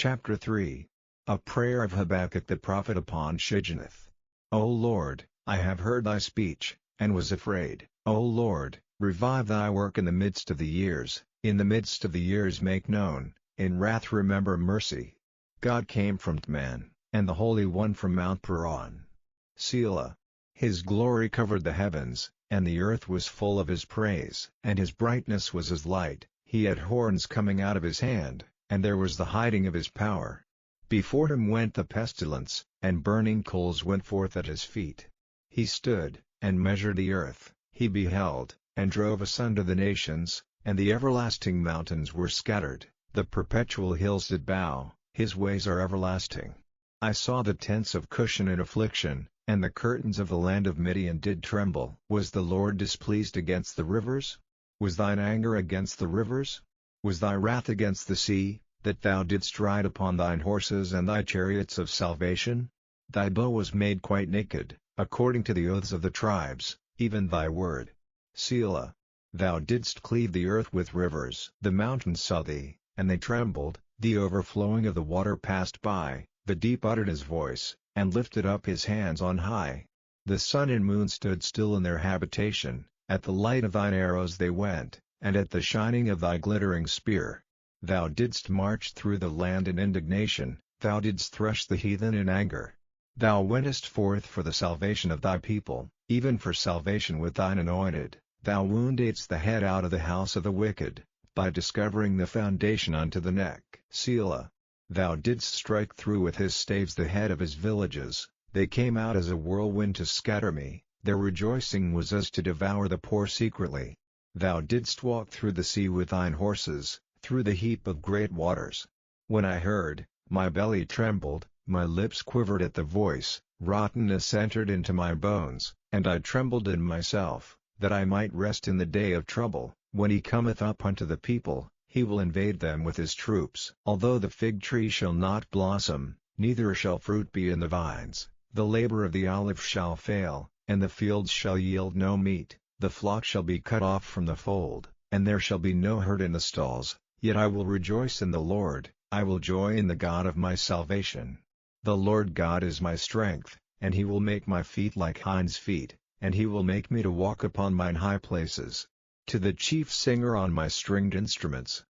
Chapter 3. A prayer of Habakkuk the prophet upon Shigionoth. O Lord, I have heard thy speech, and was afraid. O Lord, revive thy work in the midst of the years, in the midst of the years make known, in wrath remember mercy. God came from man, and the Holy One from Mount Paran. Selah. His glory covered the heavens, and the earth was full of his praise. And his brightness was as light, he had horns coming out of his hand, and there was the hiding of his power. Before him went the pestilence, and burning coals went forth at his feet. He stood, and measured the earth, he beheld, and drove asunder the nations, and the everlasting mountains were scattered, the perpetual hills did bow, his ways are everlasting. I saw the tents of Cushan in affliction, and the curtains of the land of Midian did tremble. Was the Lord displeased against the rivers? Was thine anger against the rivers? Was thy wrath against the sea, that thou didst ride upon thine horses and thy chariots of salvation? Thy bow was made quite naked, according to the oaths of the tribes, even thy word. Selah. Thou didst cleave the earth with rivers. The mountains saw thee, and they trembled, the overflowing of the water passed by, the deep uttered his voice, and lifted up his hands on high. The sun and moon stood still in their habitation, at the light of thine arrows they went, and at the shining of thy glittering spear. Thou didst march through the land in indignation, thou didst thresh the heathen in anger. Thou wentest forth for the salvation of thy people, even for salvation with thine anointed. Thou woundedst the head out of the house of the wicked, by discovering the foundation unto the neck. Selah. Thou didst strike through with his staves the head of his villages, they came out as a whirlwind to scatter me, their rejoicing was as to devour the poor secretly. Thou didst walk through the sea with thine horses, through the heap of great waters. When I heard, my belly trembled, my lips quivered at the voice, rottenness entered into my bones, and I trembled in myself, that I might rest in the day of trouble. When he cometh up unto the people, he will invade them with his troops. Although the fig tree shall not blossom, neither shall fruit be in the vines, the labor of the olive shall fail, and the fields shall yield no meat, the flock shall be cut off from the fold, and there shall be no herd in the stalls. Yet I will rejoice in the Lord, I will joy in the God of my salvation. The Lord God is my strength, and he will make my feet like hinds' feet, and he will make me to walk upon mine high places. To the chief singer on my stringed instruments,